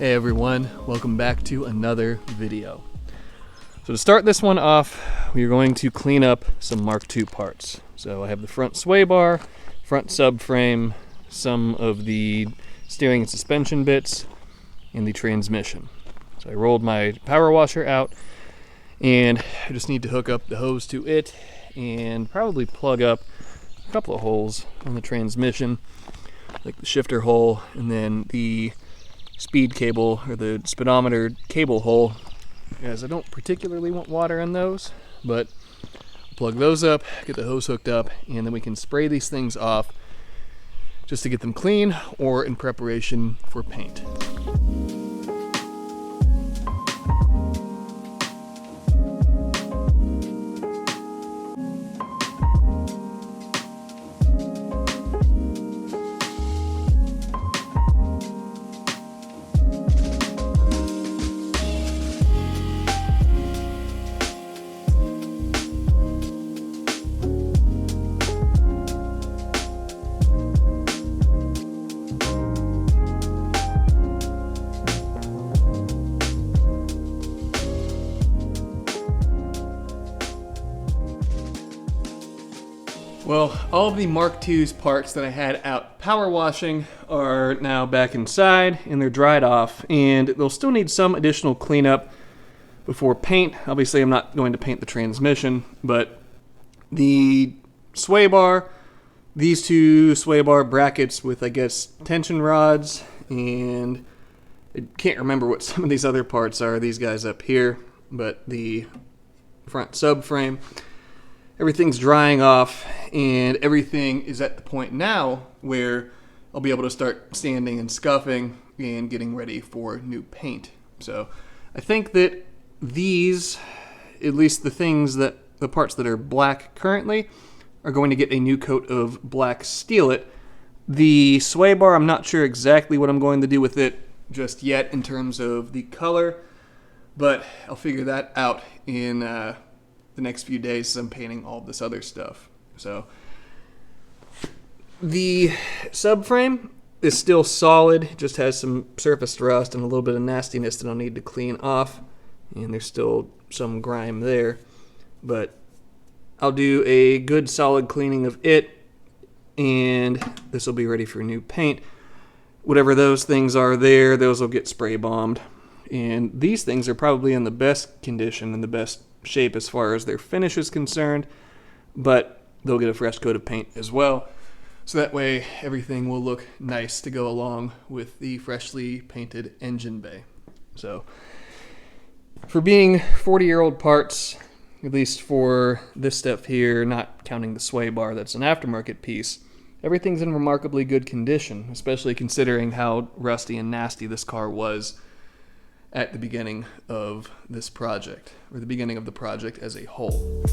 Hey everyone, welcome back to another video. So to start this one off, we're going to clean up some Mark II parts. So I have the front sway bar, front subframe, some of the steering and suspension bits, and the transmission. So I rolled my power washer out, and I just need to hook up the hose to it and probably plug up a couple of holes on the transmission, like the shifter hole and then the speed cable or the speedometer cable hole, as I don't particularly want water in those, but plug those up, get the hose hooked up, and then we can spray these things off just to get them clean or in preparation for paint. Well, all of the Mark II's parts that I had out power washing are now back inside and they're dried off, and they'll still need some additional cleanup before paint. Obviously, I'm not going to paint the transmission, but the sway bar, these two sway bar brackets with, I guess, tension rods, and I can't remember what some of these other parts are, these guys up here, but the front subframe, everything's drying off, and everything is at the point now where I'll be able to start sanding and scuffing and getting ready for new paint. So I think that these, at least the parts that are black currently, are going to get a new coat of black Steelite. The sway bar, I'm not sure exactly what I'm going to do with it just yet in terms of the color, but I'll figure that out in the next few days as I'm painting all this other stuff. So the subframe is still solid, it just has some surface rust and a little bit of nastiness that I'll need to clean off, and there's still some grime there, but I'll do a good solid cleaning of it, and this will be ready for new paint. Whatever those things are there, those will get spray bombed, and these things are probably in the best condition and the best shape as far as their finish is concerned, but they'll get a fresh coat of paint as well, so that way everything will look nice to go along with the freshly painted engine bay. So for being 40-year-old parts, at least for this stuff here, not counting the sway bar that's an aftermarket piece, everything's in remarkably good condition, especially considering how rusty and nasty this car was at the beginning of this project, or the beginning of the project as a whole.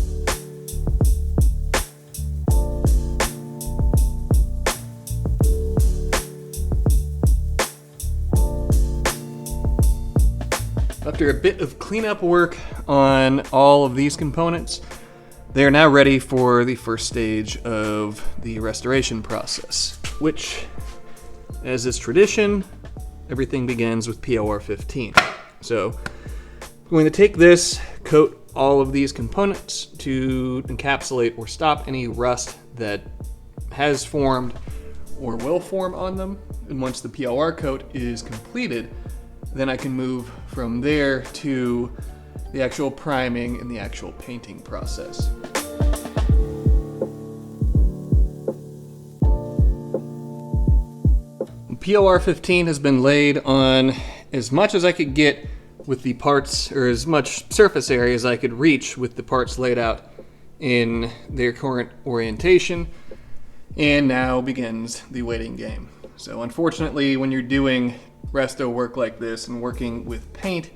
After a bit of cleanup work on all of these components, they are now ready for the first stage of the restoration process, which, as is tradition, everything begins with POR 15. So I'm going to take this, coat all of these components to encapsulate or stop any rust that has formed or will form on them. And once the POR coat is completed, then I can move from there to the actual priming and the actual painting process. POR 15 has been laid on as much as I could get with the parts, or as much surface area as I could reach with the parts laid out in their current orientation, and now begins the waiting game. So unfortunately, when you're doing resto work like this and working with paint,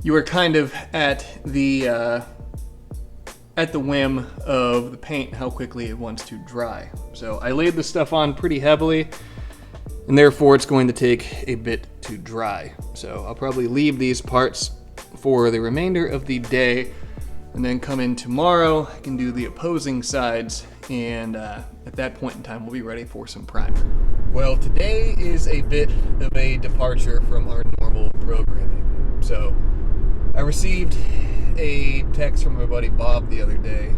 you are kind of at the whim of the paint, how quickly it wants to dry. So I laid this stuff on pretty heavily, and therefore it's going to take a bit to dry. So I'll probably leave these parts for the remainder of the day, and then come in tomorrow, I can do the opposing sides, and at that point in time we'll be ready for some primer. Well, today is a bit of a departure from our normal programming. So, I received a text from my buddy Bob the other day,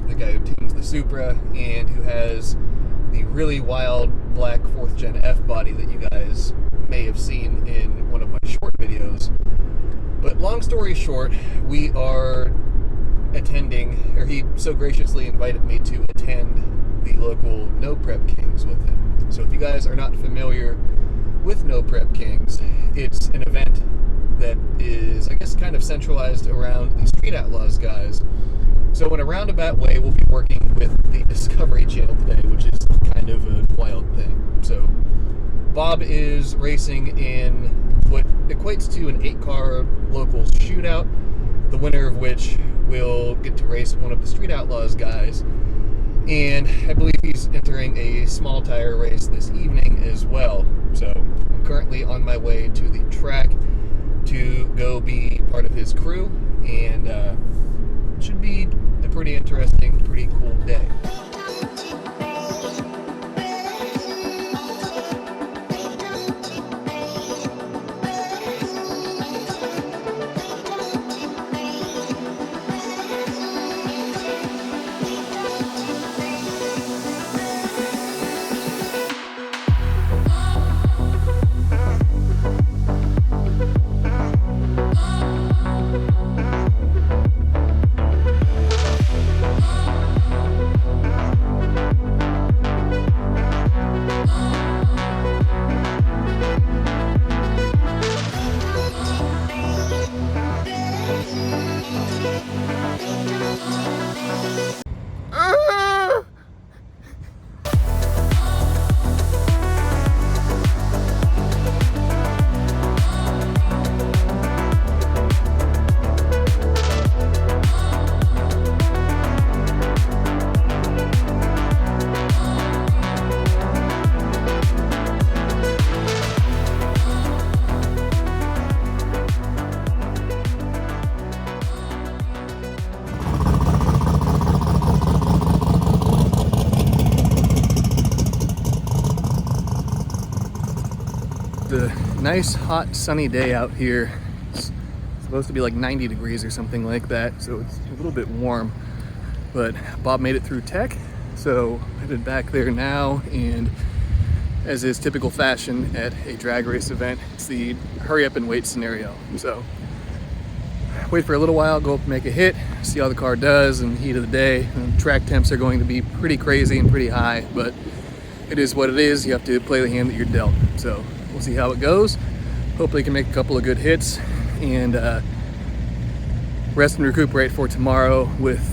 the guy who tunes the Supra and who has the really wild black 4th Gen F body that you guys may have seen in one of my short videos. But long story short, we are attending, or he so graciously invited me to attend the local No Prep Kings with him. So if you guys are not familiar with No Prep Kings, it's an event that is, I guess, kind of centralized around the Street Outlaws guys. So in a roundabout way, we'll be working with the Discovery Channel today, which is kind of a wild thing. So Bob is racing in what equates to an 8-car locals shootout, the winner of which will get to race one of the Street Outlaws guys. And I believe he's entering a small tire race this evening as well. So I'm currently on my way to the track to go be part of his crew, and it should be a pretty interesting, pretty cool day. The nice, hot, sunny day out here. It's supposed to be like 90 degrees or something like that, so it's a little bit warm. But Bob made it through tech, so headed back there now, and as is typical fashion at a drag race event, it's the hurry up and wait scenario. So wait for a little while, go up and make a hit, see how the car does in the heat of the day. And track temps are going to be pretty crazy and pretty high, but it is what it is. You have to play the hand that you're dealt. So we'll see how it goes. Hopefully can make a couple of good hits and rest and recuperate for tomorrow with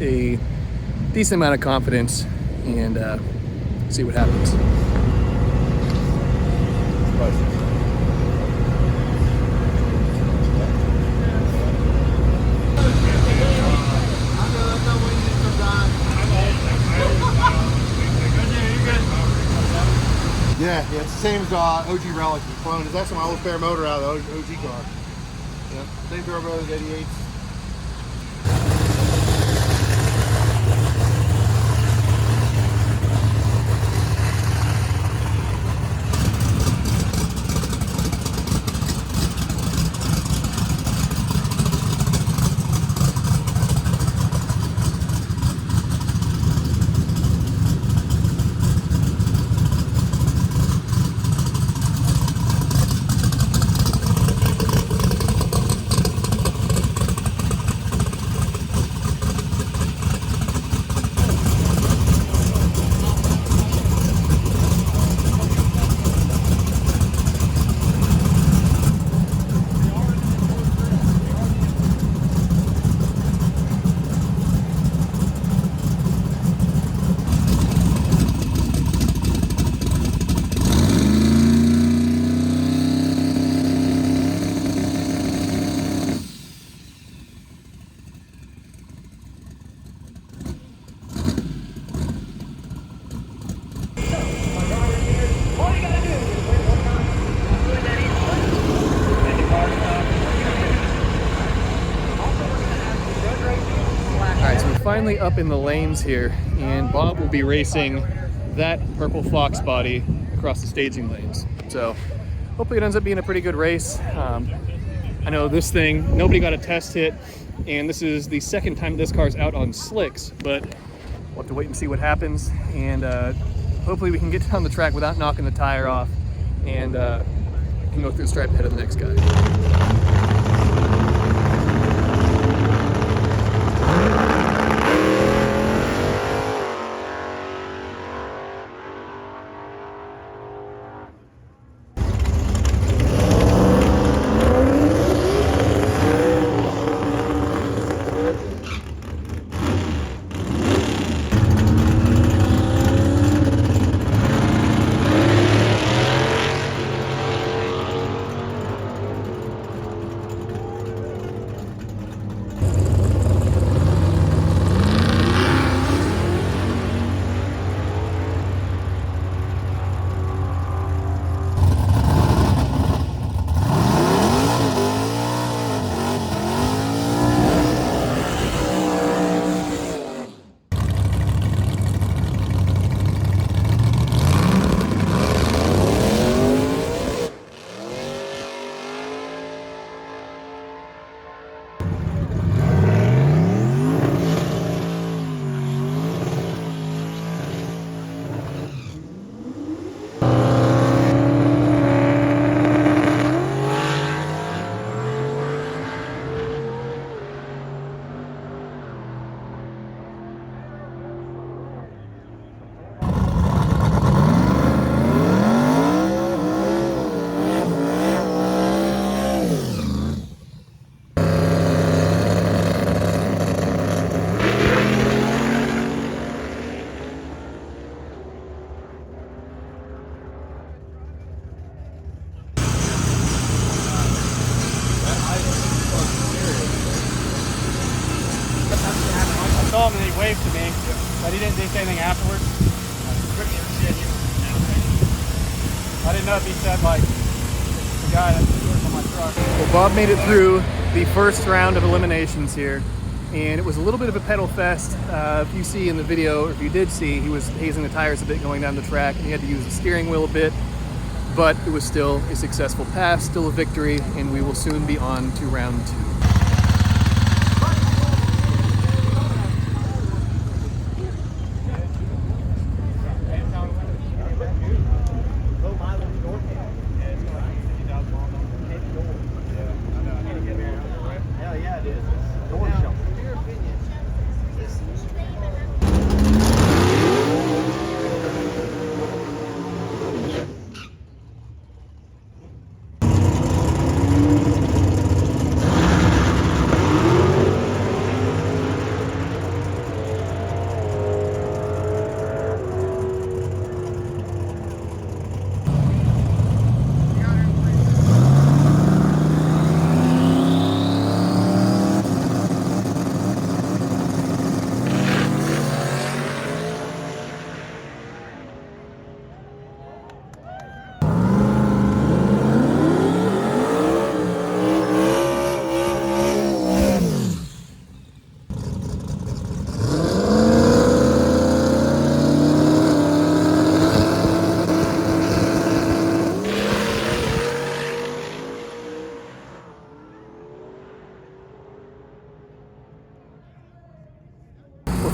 a decent amount of confidence and see what happens. Yeah, it's the same as OG Relic. The clone is actually my old spare motor out of the OG car. Yeah, same turbo as 88s. Finally up in the lanes here, and Bob will be racing that purple Fox body across the staging lanes. So hopefully it ends up being a pretty good race. I know this thing, nobody got a test hit, and this is the second time this car's out on slicks, but we'll have to wait and see what happens. And hopefully we can get down the track without knocking the tire off, and can go through the stripe ahead of the next guy. I saw him and he waved to me, but he didn't say anything afterwards. I didn't know if he said like the guy that works on my truck. Well, Bob made it through the first round of eliminations here, and it was a little bit of a pedal fest. If you see in the video, or if you did see, he was hazing the tires a bit going down the track, and he had to use the steering wheel a bit, but it was still a successful pass, still a victory, and we will soon be on to round 2.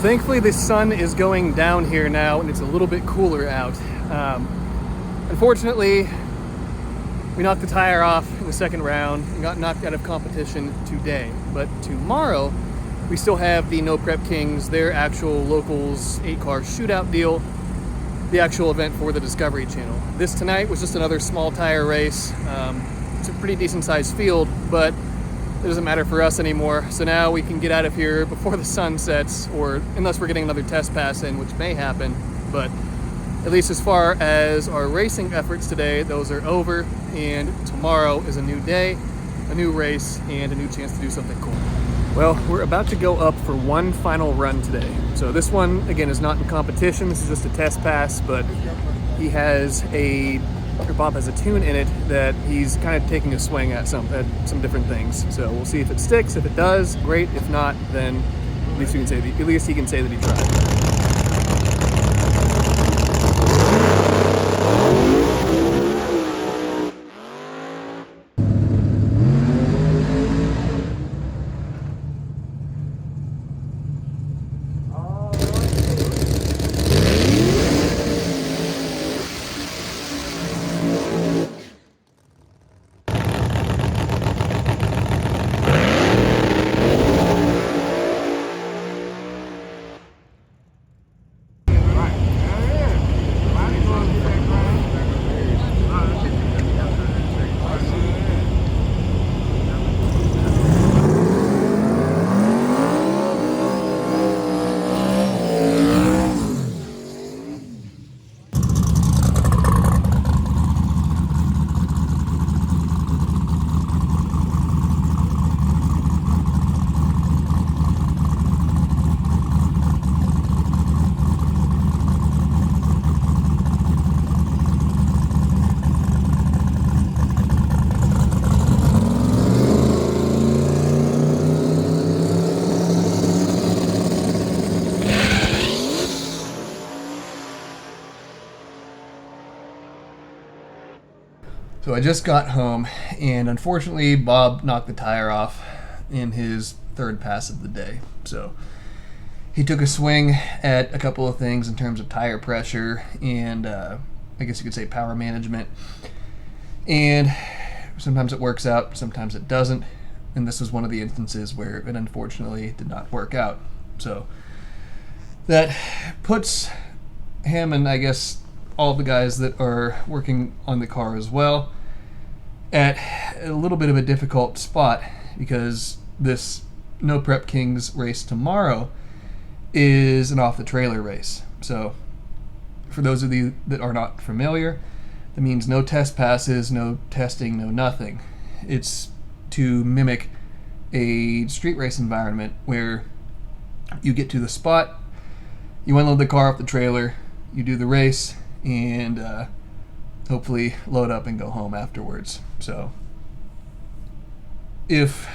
Thankfully the sun is going down here now and it's a little bit cooler out. Unfortunately, we knocked the tire off in the second round and got knocked out of competition today. But tomorrow, we still have the No Prep Kings, their actual locals 8-car shootout deal, the actual event for the Discovery Channel. This tonight was just another small tire race. It's a pretty decent sized field, but it doesn't matter for us anymore. So now we can get out of here before the sun sets, or unless we're getting another test pass in, which may happen. But at least as far as our racing efforts today, those are over, and tomorrow is a new day, a new race, and a new chance to do something cool. Well, we're about to go up for one final run today. So this one, again, is not in competition. This is just a test pass, but he has Bob has a tune in it that he's kind of taking a swing at some different things. So we'll see if it sticks. If it does, great. If not, then at least he can say that he tried. So I just got home, and unfortunately Bob knocked the tire off in his third pass of the day. So he took a swing at a couple of things in terms of tire pressure and I guess you could say power management. And sometimes it works out, sometimes it doesn't. And this was one of the instances where it unfortunately did not work out. So that puts him and I guess all the guys that are working on the car as well at a little bit of a difficult spot, because this No Prep Kings race tomorrow is an off the trailer race. So for those of you that are not familiar, that means no test passes, no testing, no nothing. It's to mimic a street race environment where you get to the spot, you unload the car off the trailer, you do the race, and hopefully load up and go home afterwards. So if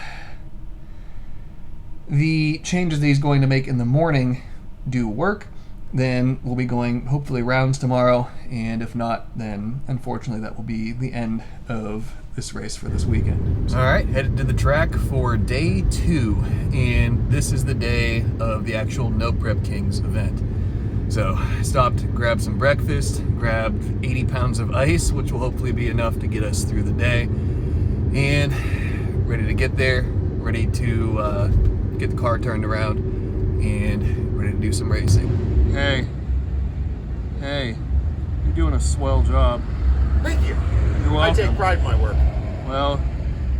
the changes that he's going to make in the morning do work, then we'll be going hopefully rounds tomorrow, and if not, then unfortunately that will be the end of this race for this weekend. All right, headed to the track for day 2, and this is the day of the actual No Prep Kings event. So I stopped, grabbed some breakfast, grabbed 80 pounds of ice, which will hopefully be enough to get us through the day, and ready to get there, ready to get the car turned around, and ready to do some racing. Hey, you're doing a swell job. Thank you. You're welcome. I take pride in my work. Well,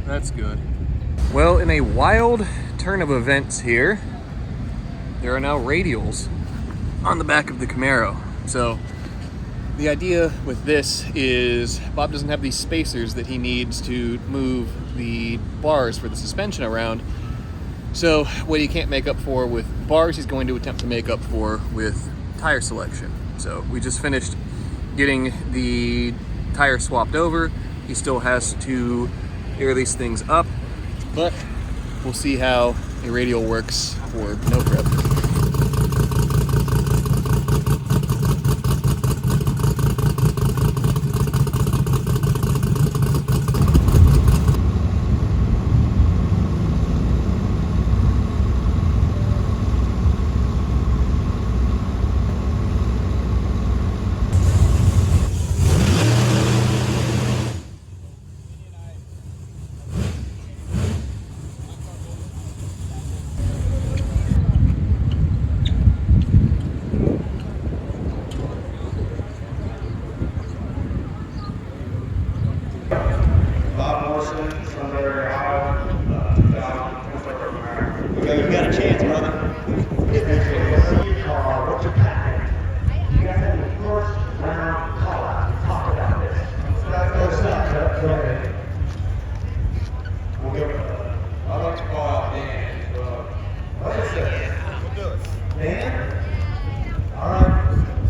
that's good. Well, in a wild turn of events here, there are now radials on the back of the Camaro. So the idea with this is Bob doesn't have these spacers that he needs to move the bars for the suspension around. So what he can't make up for with bars, he's going to attempt to make up for with tire selection. So we just finished getting the tire swapped over. He still has to air these things up, but we'll see how a radial works for No Prep. You got a chance, brother. What's your patent? You guys have the first round call out to talk about this. First up, go ahead. We'll give it. I'd like to call out Dan. What is this? We'll do it. Dan? Alright.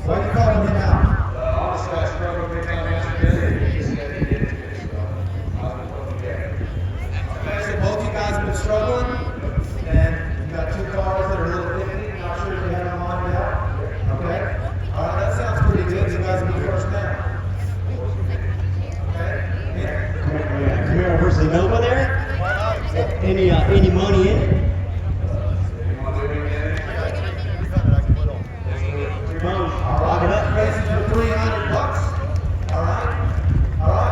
Why are you calling him out? Honestly, I struggled big time yesterday. He said he did today, so I was going to get it. Okay, so both you guys have been struggling. And you've got 2 cars that are a little iffy. Not sure if you have them lined out. Okay? Alright, that sounds pretty good. You guys will be first down. Okay? Yeah. Camaro versus Nova there? Any money in it? I'll lock it up. Races for $300. Alright? Alright?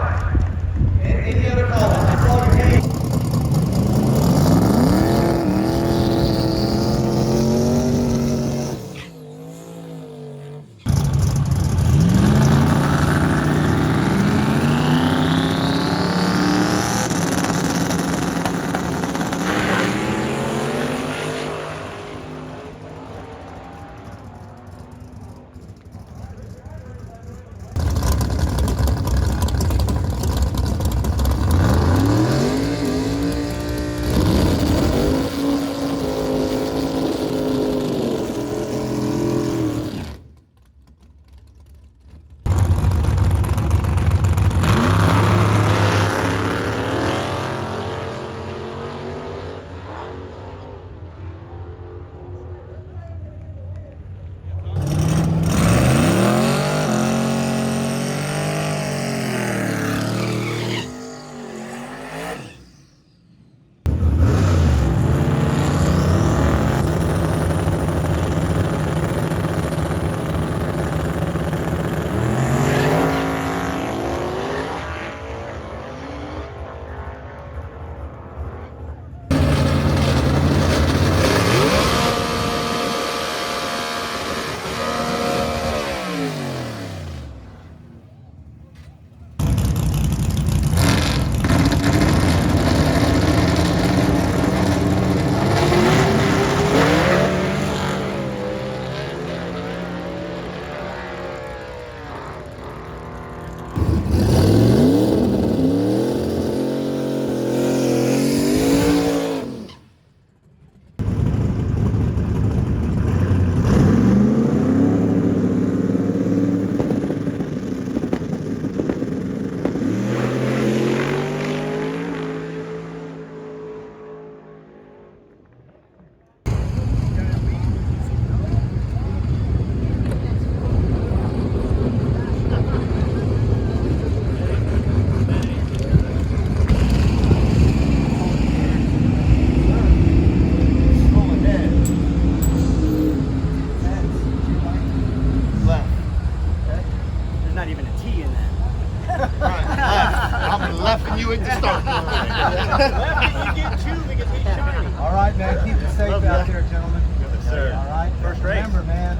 left and you at the start. Left and you get two because he's shiny. All right, man. Keep it safe out there, gentlemen. Yes, sir. All right. First race. Remember, man,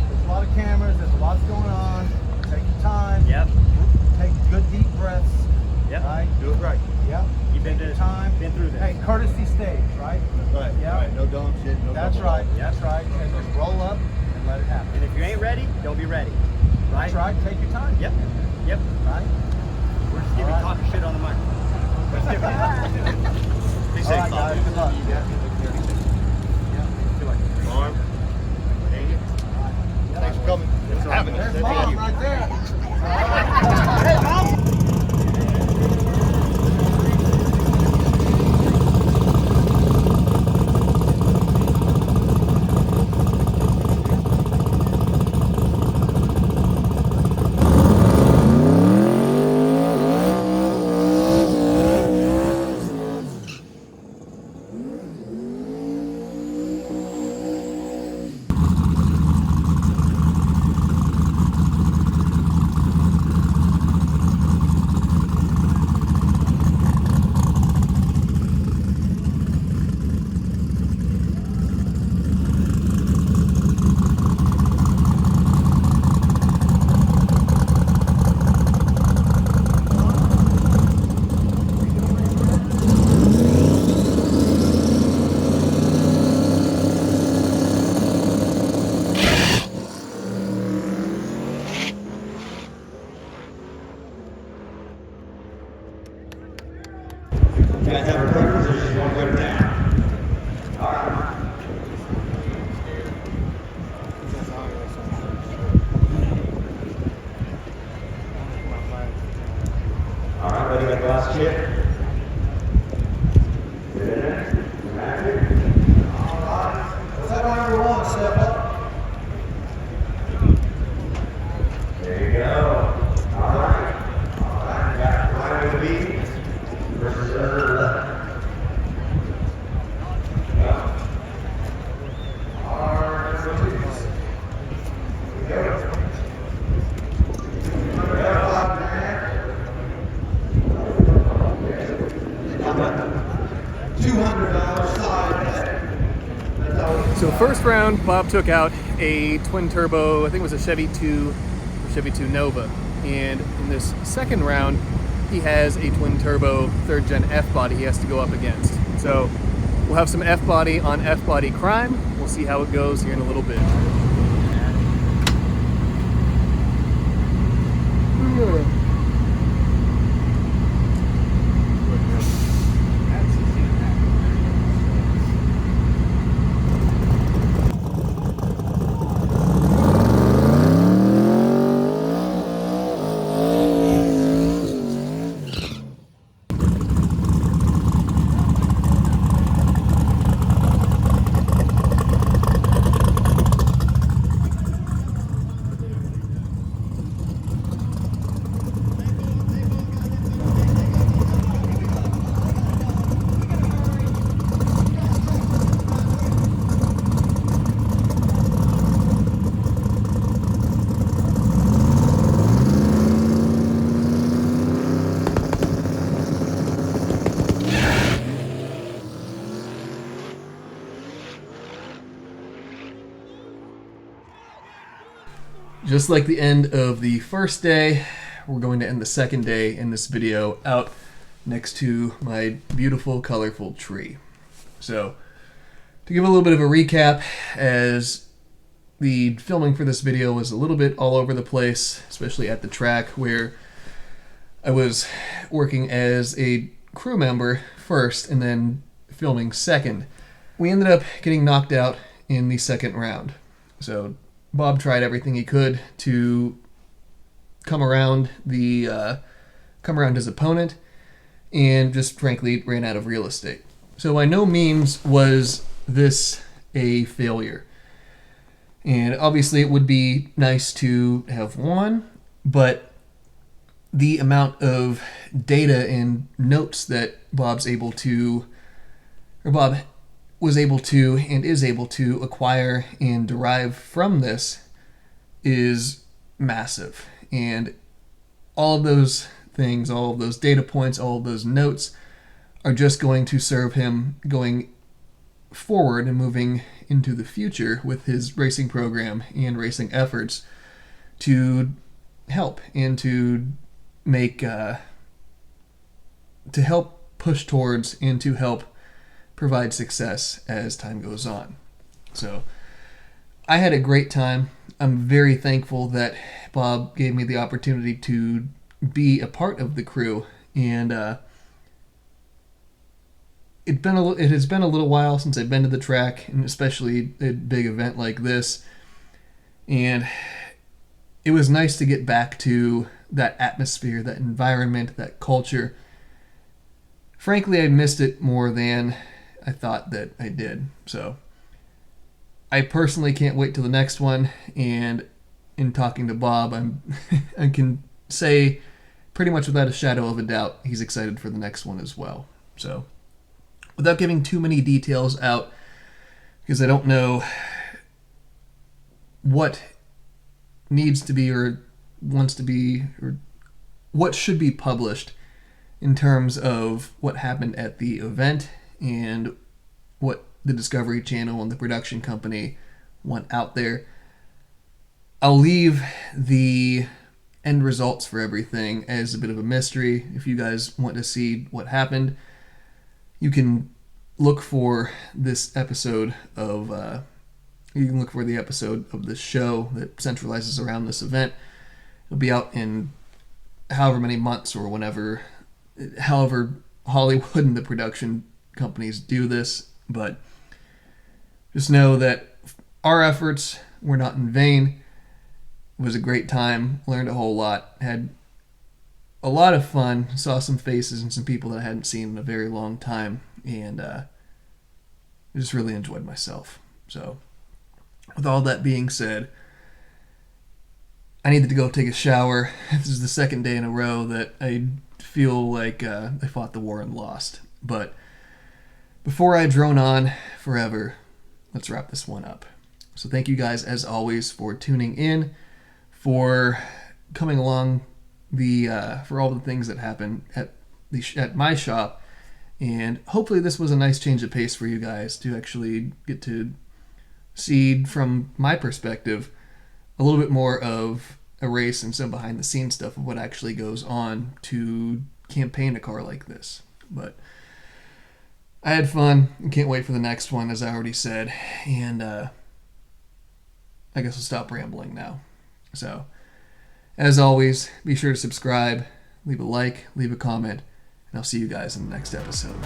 there's a lot of cameras. There's lots going on. Take your time. Yep. Take good deep breaths. Yep. Right. Do it right. Yep. You've been Take your time. been through this. Hey, courtesy stage, right? Right. Yeah. Right. No dumb shit. No That's dumb right. shit. That's right. And just roll up and let it happen. And if you ain't ready, don't be ready. Right? That's right. Take your time. Yep. Yep. Right. We're just giving talking shit on the mic. We're just giving Be All safe, right, guys. Good luck. Yeah. Arm. Hang it. Thanks for coming. Thanks for having us. There's Mom right there. Hey, Mom! You guys have a preference or just want to go down? All right. All right, ready to make the last chip? Get in there. Back here. All right. Was that number one? Step up. There you go. All right. All right. You got right over the beat versus the other left. Yeah. All right. Let's go. Here we go. $200 side bet. So first round, Bob took out a twin turbo, I think it was a Chevy 2 or Chevy 2 Nova. And in this second round, he has a twin turbo third gen F body he has to go up against. So we'll have some F body on F body crime. We'll see how it goes here in a little bit. Just like the end of the first day, we're going to end the second day in this video out next to my beautiful, colorful tree. So, to give a little bit of a recap, as the filming for this video was a little bit all over the place, especially at the track where I was working as a crew member first and then filming second. We ended up getting knocked out in the second round. So Bob tried everything he could to come around his opponent, and just frankly ran out of real estate. So by no means was this a failure. And obviously it would be nice to have won, but the amount of data and notes that Bob was able to and is able to acquire and derive from this is massive. And all of those things, all of those data points, all of those notes are just going to serve him going forward and moving into the future with his racing program and racing efforts to help and to make to help push towards and to help provide success as time goes on. So I had a great time. I'm very thankful that Bob gave me the opportunity to be a part of the crew, and it has been a little while since I've been to the track, and especially a big event like this. And it was nice to get back to that atmosphere, that environment, that culture. Frankly, I missed it more than I thought that I did. So I personally can't wait till the next one. And in talking to Bob, I can say pretty much without a shadow of a doubt, he's excited for the next one as well. So without giving too many details out, because I don't know what needs to be or wants to be or what should be published in terms of what happened at the event and what the Discovery Channel and the production company want out there. I'll leave the end results for everything as a bit of a mystery. If you guys want to see what happened, you can look for this episode of you can look for the episode of this show that centralizes around this event. It'll be out in however many months or however Hollywood and the production companies do this. But just know that our efforts were not in vain. It was a great time, learned a whole lot, had a lot of fun, saw some faces and some people that I hadn't seen in a very long time, and I just really enjoyed myself. So with all that being said, I needed to go take a shower. This is the second day in a row that I feel like I fought the war and lost. But before I drone on forever, let's wrap this one up. So thank you guys, as always, for tuning in, for coming along for all the things that happen at my shop, and hopefully this was a nice change of pace for you guys to actually get to see from my perspective a little bit more of a race and some behind the scenes stuff of what actually goes on to campaign a car like this. But I had fun and can't wait for the next one, as I already said, and I guess we'll stop rambling now. So as always, be sure to subscribe, leave a like, leave a comment, and I'll see you guys in the next episode.